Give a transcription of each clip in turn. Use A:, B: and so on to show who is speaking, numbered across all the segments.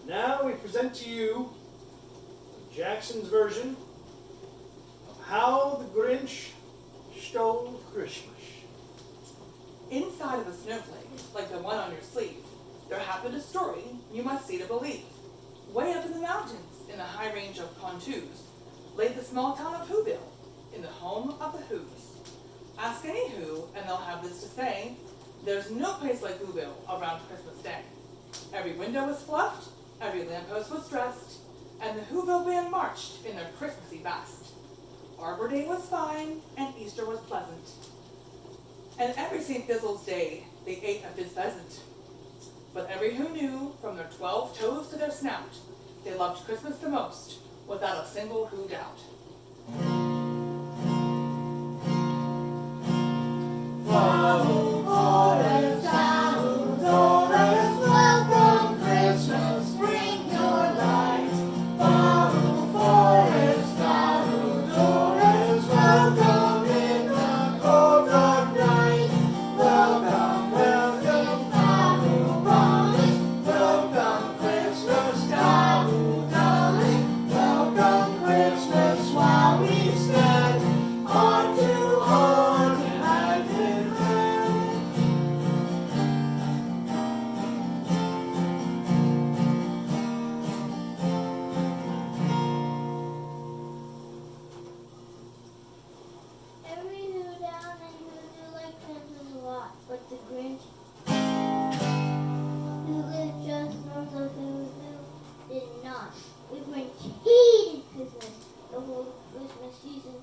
A: Now we present to you Jackson's version of How the Grinch Stole Christmas.
B: Inside of a snowflake, like the one on your sleeve, there happened a story you must see to believe. Way up in the mountains, in the high range of Pontoos, lay the small town of Whoville, in the home of the Whos. Ask any Who, and they'll have this to say: there's no place like Whoville around Christmas Day. Every window was fluffed, every lamppost was dressed, and the Whoville band marched in their Christmassy best. Arbor Day was fine, and Easter was pleasant. And every St. Bizzle's Day, they ate a fizz pheasant. But every Who knew, from their 12 toes to their snout, they loved Christmas the most, without a single Who doubt.
C: Follow forest, follow forest, welcome Christmas, bring your light. Follow forest, welcome in the cold dark night. Welcome, welcome, follow promise, welcome Christmas, carol darling. Welcome Christmas while we stand heart to heart and hand in hand.
D: Every Who down and Who do like Christmas a lot, but the Grinch, who lived just north of Who did not. The Grinch hated Christmas the whole Christmas season.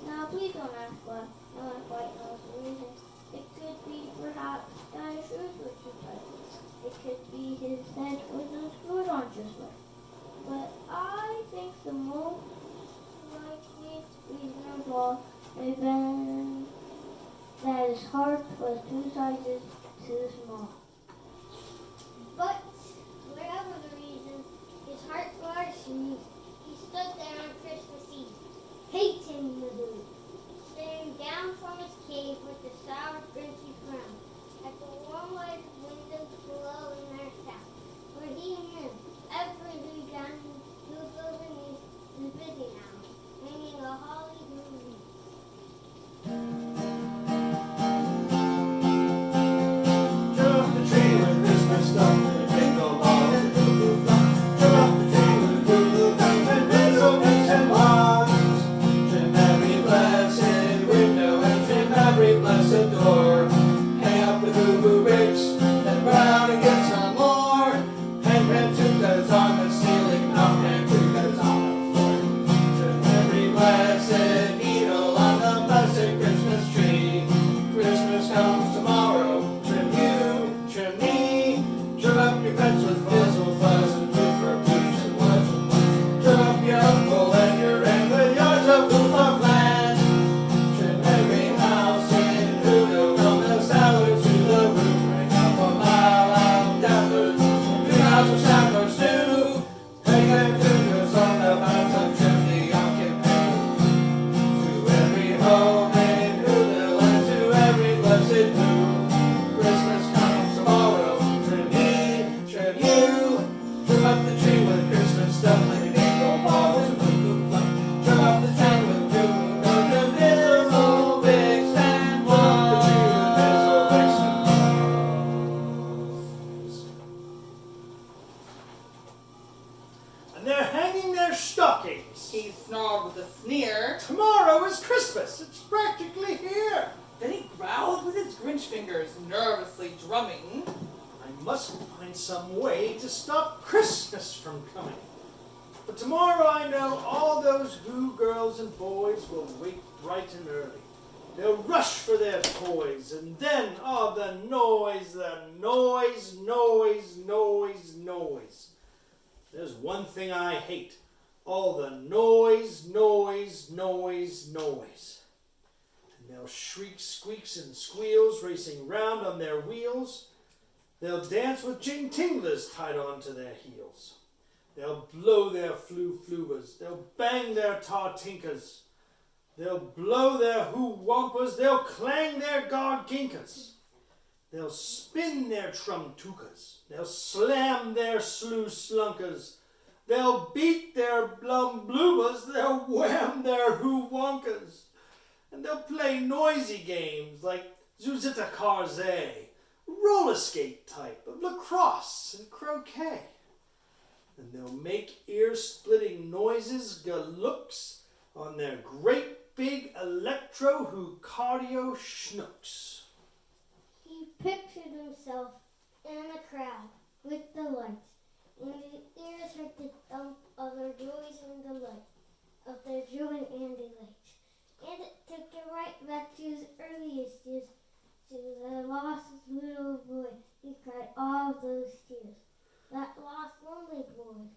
D: Now please don't ask why. No one quite knows the reason. It could be perhaps that his shoes were too tight. It could be his head was screwed on just right. But I think the most likely reason of all may have been that his heart was 2 sizes too small.
E: But whatever the reason, his heart was sweet. He stood there on Christmas Eve, hating the Who, staring down from his cave with a sour, grinchy frown at the warm-lighted windows below in their town, where he knew every Who down in Whoville beneath was busy now, hanging a holly Who wreath.
C: Trim up the tree with Christmas stuff and jingle balls and boo-boo fluff. Trim up the tree with boo-boo fluff and mistletoe and wands. Trim every blessed window and trim every blessed door. Hang up the boo-boo bricks and brown and get some more. Hang pantukas on the ceiling, not pantukas on the floor. Trim every blessed needle on the blessed Christmas tree. Christmas comes tomorrow. Trim you, trim me. Trim up your pets with fizzle fuzz and blue for blues and woods and woods. Trim up your uncle and your aunt with yards of football plans. Trim every house in Whoville from the cellar to the roof. Ring up a mile out dappers and 3 miles of samples too. Hang pantukas on the bathtub, trim the Yonkin Panther. To every home in Whoville and to every blessed Who, Christmas comes tomorrow. Trim me, trim you. Trim up the tree with Christmas stuff like a dingle balls and boo-boo fluff. Trim up the tree with boo-boo fluff and mizzle big stand. Trim up the tree with mizzle big stand.
A: And they're hanging their stockings.
B: He snarled with a sneer.
A: Tomorrow is Christmas. It's practically here.
B: Then he growled with his Grinch fingers, nervously drumming.
A: I must find some way to stop Christmas from coming. But tomorrow I know all those Who girls and boys will wake bright and early. They'll rush for their toys, and then, oh, the noise, noise. There's one thing I hate. All the noise. And they'll shriek, squeaks, and squeals, racing round on their wheels. They'll dance with jing-tinglers tied onto their heels. They'll blow their flu-fluvers. They'll bang their tar-tinkers. They'll blow their who-wampers. They'll clang their garginkas. They'll spin their trumtukas. They'll slam their slue-slunkas. They'll beat their blum-bloobas. They'll wham their hoo-wonkas. And they'll play noisy games like Zuzita Karze, roller skate type of lacrosse and croquet. And they'll make ear-splitting noises galooks on their great big electro-cardio schnooks.
E: He pictured himself in a crowd with the lights, and his ears heard the thump of their joys and delight, of their joy and delight. And it took him right back to his earliest years, to the lost little boy. He cried all of those tears. That lost lonely boy,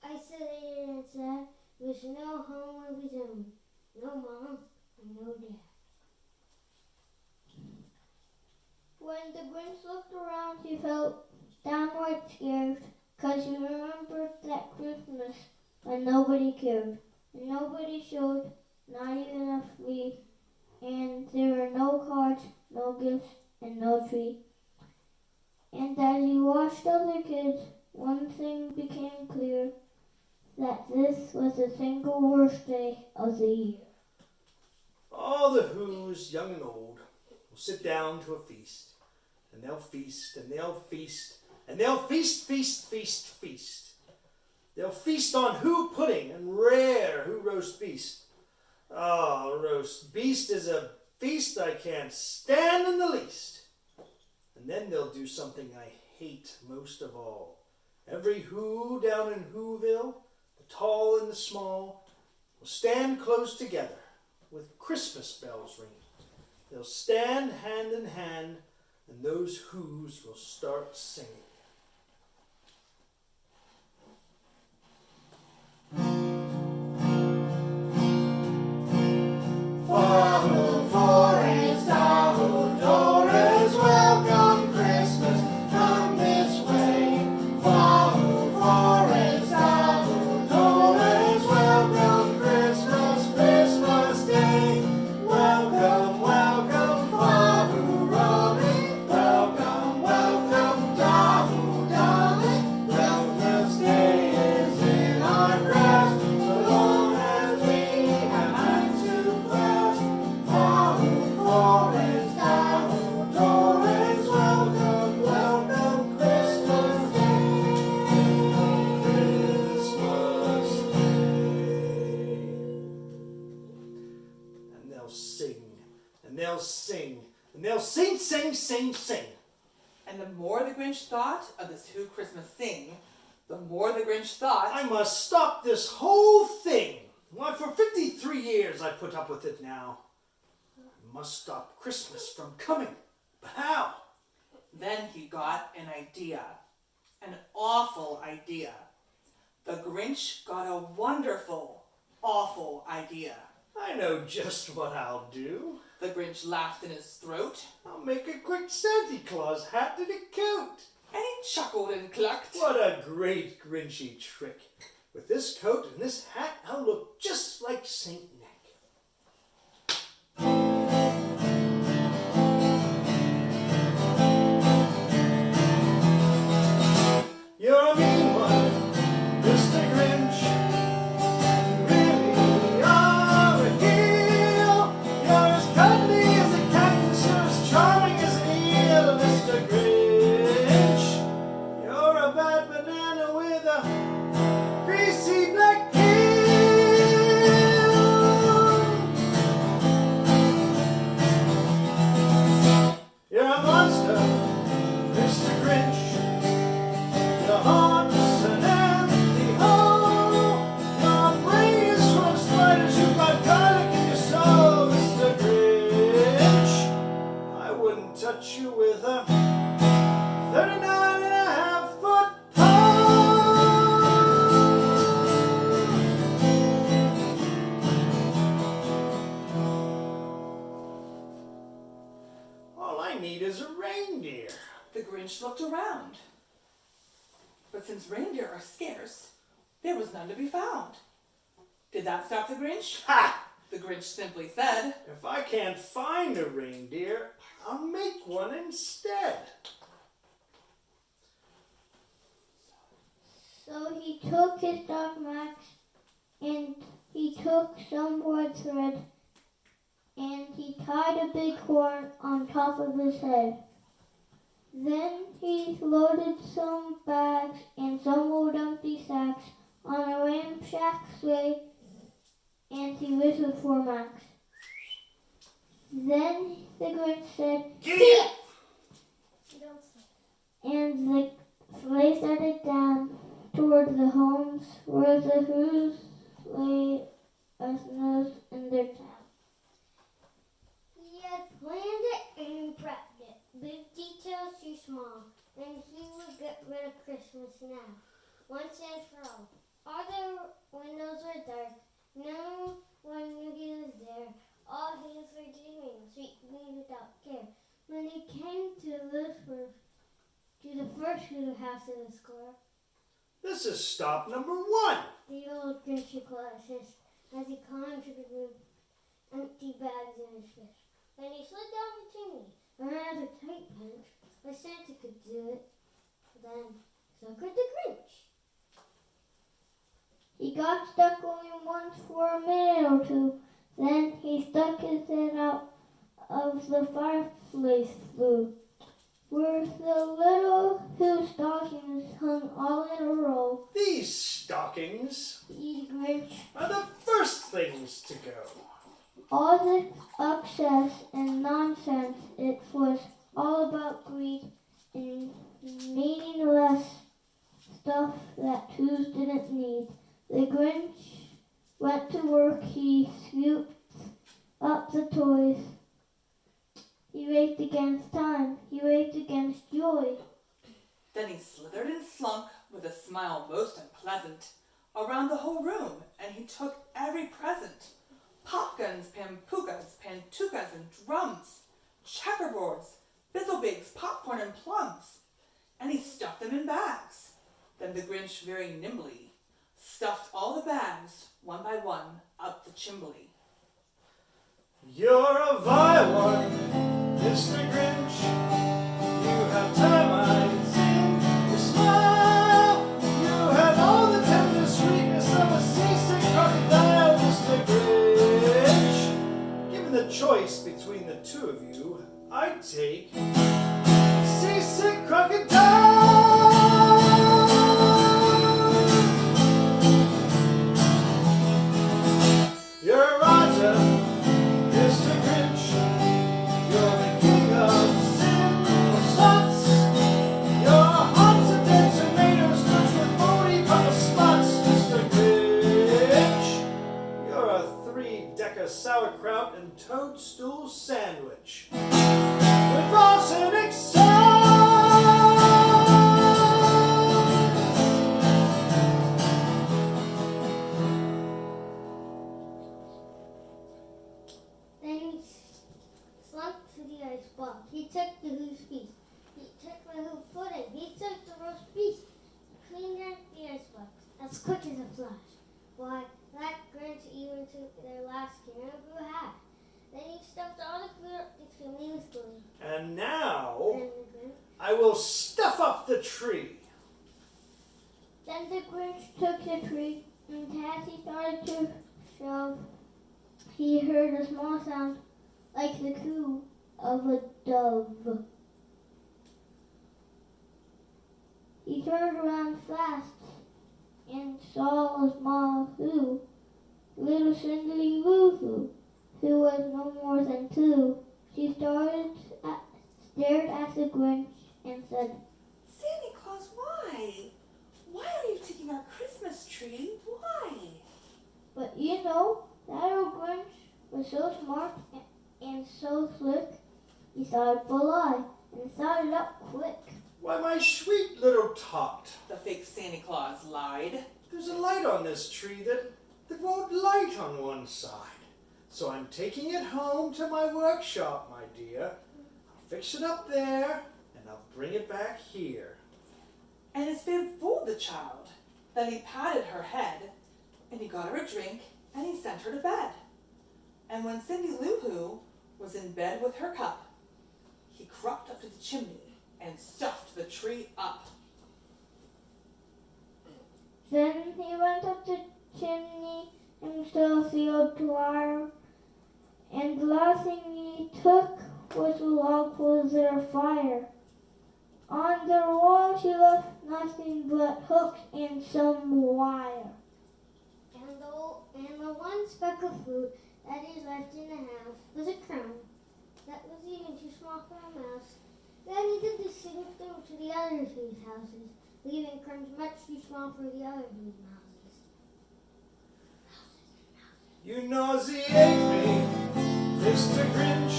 E: isolated and sad, with no home of his own, no mom and no dad.
D: When the Grinch looked around, he felt downright scared, 'cause he remembered that Christmas when nobody cared, and nobody showed, not even a flea, and there were no cards, no gifts, and no tree. And as he watched other kids, one thing became clear, that this was the single worst day of the year.
A: All the Who's, young and old, will sit down to a feast. And they'll feast, and they'll feast, and they'll feast, feast, feast, feast. They'll feast on Who pudding and rare Who roast beast. Oh, roast beast is a feast I can't stand in the least. And then they'll do something I hate most of all. Every Who down in Whoville, the tall and the small, will stand close together with Christmas bells ringing. They'll stand hand in hand, and those Who's will start singing.
C: Follow forest, outdoors, welcome Christmas, come this way. Follow forest, outdoors, welcome Christmas, Christmas Day. Welcome, welcome, Father Robin, welcome, welcome, Dahoo Darling. Christmas Day is in our grasp, so long as we have hands to clasp. Follow forest, outdoors, welcome, welcome Christmas Day. Christmas Day.
A: And they'll sing, and they'll sing, and they'll sing, sing, sing, sing.
B: And the more the Grinch thought of this Who Christmas sing, the more the Grinch thought,
A: I must stop this whole thing. Why, for 53 years I put up with it now. I must stop Christmas from coming. But how?
B: Then he got an idea. An awful idea. The Grinch got a wonderful, awful idea.
A: I know just what I'll do.
B: The Grinch laughed in his throat,
A: I'll make a quick Santa Claus hat to the coat.
B: and he chuckled and clucked.
A: What a great Grinchy trick. With this coat and this hat, I'll look just like Saint Nick. You're a mean one, Mr. Grinch. You really are a heel. You're as cuddly as a cactus, you're as charming as an eel, Mr. Grinch. You're a bad banana with a greasy black peel. You're a monster, Mr. Grinch. Your heart's an empty hole. Your brain is full of spiders. You've got garlic in your soul, Mr. Grinch. I wouldn't touch you with a 39.5-foot pole. All I need is a reindeer.
B: The Grinch looked around. But since reindeer are scarce, there was none to be found. Did that stop the Grinch?
A: Ha!
B: The Grinch simply said.
A: If I can't find a reindeer, I'll make one instead.
D: So he took his dog Max, and he took some wood thread, and he tied a big horn on top of his head. Then he loaded some bags and some old empty sacks on a ramshackle sleigh, and he whistled for Max. Then the Grinch said,
A: Giddy up!
E: Don't say.
D: and the sleigh started down toward the homes where the Who's lay as nose in their town.
E: He had planned it and prepped it. Big details too small, and he would get rid of Christmas now, once and for all. All the windows were dark. No one knew he was there. All hands were dreaming, sweetly without care. When he came to the first little house in the square,
A: This is stop number 1.
E: the old Grinch hissed as he climbed to the roof, empty bags in his fist. Then he slid down the chimney, ran out a tight pinch, but Santa could do it. Then, so could the Grinch.
D: He got stuck only once for a minute or two. Then he stuck his head out of the fireplace flue, where the little Who stockings hung all in a row.
A: These stockings
D: The Grinch,
A: are the first things to go.
D: all the excess and nonsense, it was all about greed and meaningless stuff that Who's didn't need. The Grinch went to work. He scooped up the toys. He raced against time. He raced against joy.
B: Then he slithered and slunk with a smile most unpleasant around the whole room, and he took every present. Popguns, pampukas, pantukas, and drums, checkerboards, fizzlebigs, popcorn, and plums, and he stuffed them in bags. Then the Grinch very nimbly stuffed all the bags, one by one, up the chimbley.
A: You're a vile one, Mr. Grinch. You have termites in your smile. You have all the tender sweetness of a seasick crocodile, Mr. Grinch. Given the choice between the two of you, I'd take seasick crocodile. You're Roger, Mr. Grinch. You're the king of simple spots. Your heart's a dead tomatoes, touched with 40 puddle spots, Mr. Grinch. You're a 3-decker sauerkraut and toadstool sandwich with arsenic sauce.
E: Then he slunk to the icebox. He took the Who's feast. He took the Who pudding. He took the roast beef. He cleaned out the icebox as quick as a flash. Why, that Grinch even took their last caribou hat. Then he stuffed all the food up the chimney with glue.
A: And now
E: Then the Grinch.
A: I will stuff up the tree.
D: Then the Grinch took the tree, and as he started to shove, he heard a small sound like the coo of a dove. He turned around fast and saw a small Who, little Cindy Lou Who, who was no more than 2. She stared at the Grinch and said,
B: Santa Claus, why? Why are you taking our Christmas tree? Why?
D: "But you know, that old Grinch was so smart and so slick, he saw it fly and started up quick."
A: Why, my sweet little tot,
B: The fake Santa Claus lied.
A: there's a light on this tree that won't light on one side. So I'm taking it home to my workshop, my dear. I'll fix it up there, and I'll bring it back here.
B: And his fan fooled the child. Then he patted her head, and he got her a drink, and he sent her to bed. And when Cindy Lou Who was in bed with her cup, he crept up to the chimney and stuffed the tree up.
D: Then he went up the chimney and stole the old wire, and the last thing he took was a log for their fire. On their wall he left nothing but hooks and some wire.
E: And the one speck of food that is left in the house was a crumb that was even too small for a mouse. Then he did the same thing to the other three houses, leaving crumbs much too small for the other three mouses.
A: You nauseate me, Mr. Grinch,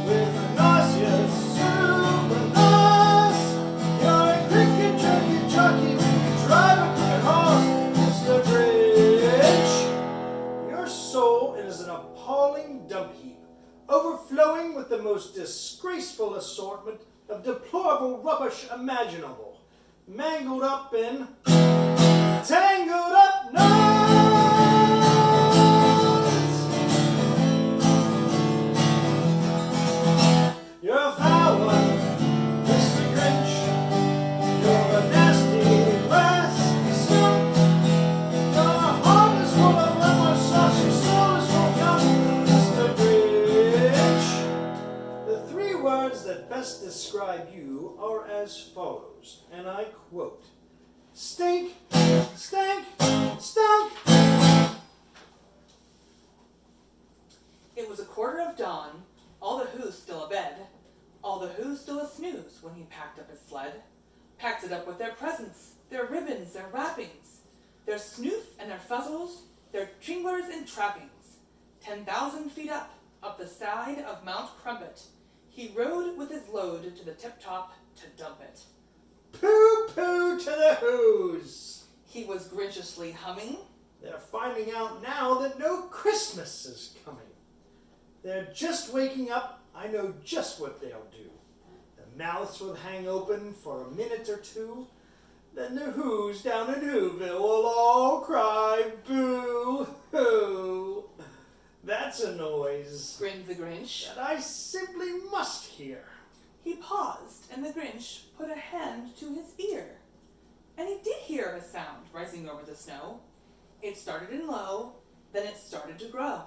A: with a nauseous super nose. You're a cricket jerky jockey, you drive a crooked horse, Mr. Grinch. Your soul is an appalling dump heap, overflowing with the most disgraceful assortment of deplorable rubbish imaginable, mangled up in tangled up knots. You're a foul one, Mr. Grinch. You're a nasty rascal. You're a heart is full of lemon sauce. Your soul is full of Mr. Grinch. The three words that best describe you are as follows, and I quote: stink, stank, stunk.
B: It was 1:15, all the Who's still abed, all the Who's still a snooze when he packed up his sled. Packed it up with their presents, their ribbons, their wrappings, their snoof and their fuzzles, their tringlers and trappings. 10,000 feet up the side of Mount Crumpet, he rode with his load to the tip-top to dump it.
A: Pooh-pooh to the Who's.
B: He was Grinchishly humming.
A: They're finding out now that no Christmas is coming. They're just waking up. I know just what they'll do. The mouths will hang open for a minute or two. Then the Who's down in Whoville will all cry boo-hoo. That's a noise
B: Grinned the Grinch.
A: that I simply must hear.
B: He paused, and the Grinch put a hand to his ear. And he did hear a sound rising over the snow. It started in low, then it started to grow.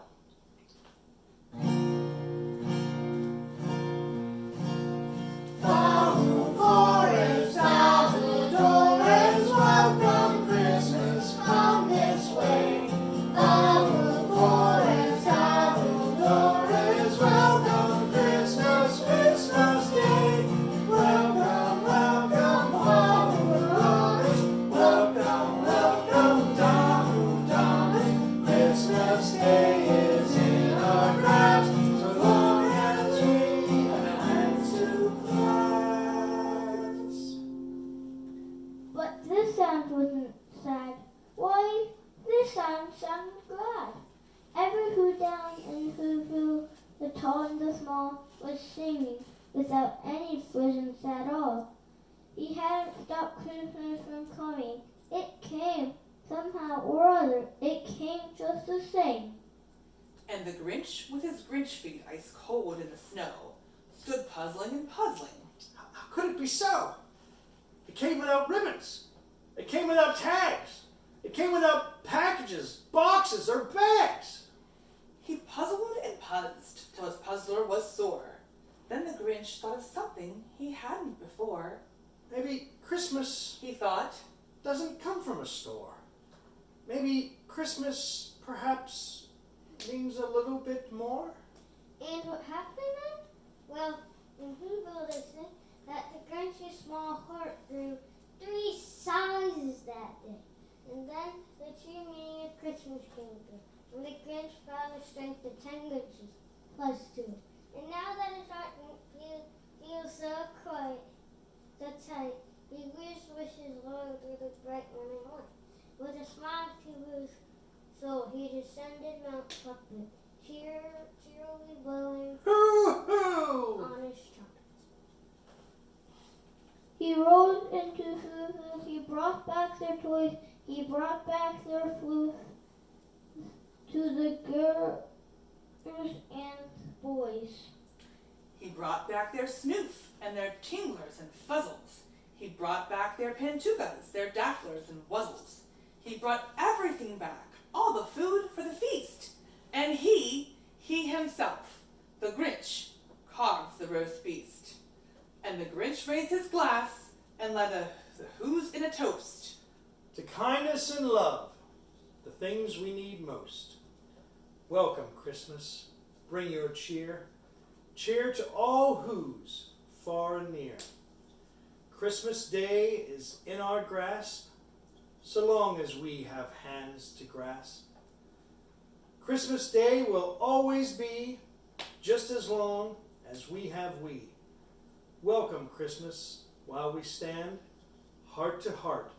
C: Foul forest, foul doors, welcome Christmas, come this way. Foul forest, foul doors, welcome Christmas, Christmas Day. Welcome, welcome, foul doors, welcome, welcome, down, down. Christmas Day is in our grasp, so long as we have hands to clasp.
D: But this sound wasn't sad. Why, this sound sounded glad. Every Who down in Whoville, the tall and the small, was singing without any frizzes at all. He hadn't stopped Christmas from coming. It came, somehow or other, it came just the same.
B: And the Grinch, with his Grinch feet ice cold in the snow, stood puzzling and puzzling.
A: How could it be so? It came without ribbons. It came without tags. It came without packages, boxes, or bags.
B: He puzzled and puzzed till his puzzler was sore. Then the Grinch thought of something he hadn't before.
A: Maybe Christmas
B: He thought,
A: doesn't come from a store. Maybe Christmas perhaps means a little bit more.
E: And what happened then? Well, in Whoville they say that the Grinch's small heart grew 3 sizes that day. And then the true meaning of Christmas came through. And the Grinch found the strength of 10 Grinches plus 2. And now that his heart feels so quiet, so tight, he wishes low through the bright morning light. With a smile to his soul, he descended Mount Crumpet, cheerily blowing
A: Hoo-hoo!
E: on his trumpet.
D: He rode into Whoville, he brought back their toys, he brought back their flute. To the girls and boys.
B: He brought back their snoof and their tinglers and fuzzles. He brought back their pantukas, their dafflers and wuzzles. He brought everything back, all the food for the feast. And he himself, the Grinch, carved the roast beast. And the Grinch raised his glass and led the who's in a toast.
A: To kindness and love, the things we need most. Welcome, Christmas. Bring your cheer. Cheer to all who's far and near. Christmas Day is in our grasp, so long as we have hands to grasp. Christmas Day will always be just as long as we have we. Welcome, Christmas, while we stand heart to heart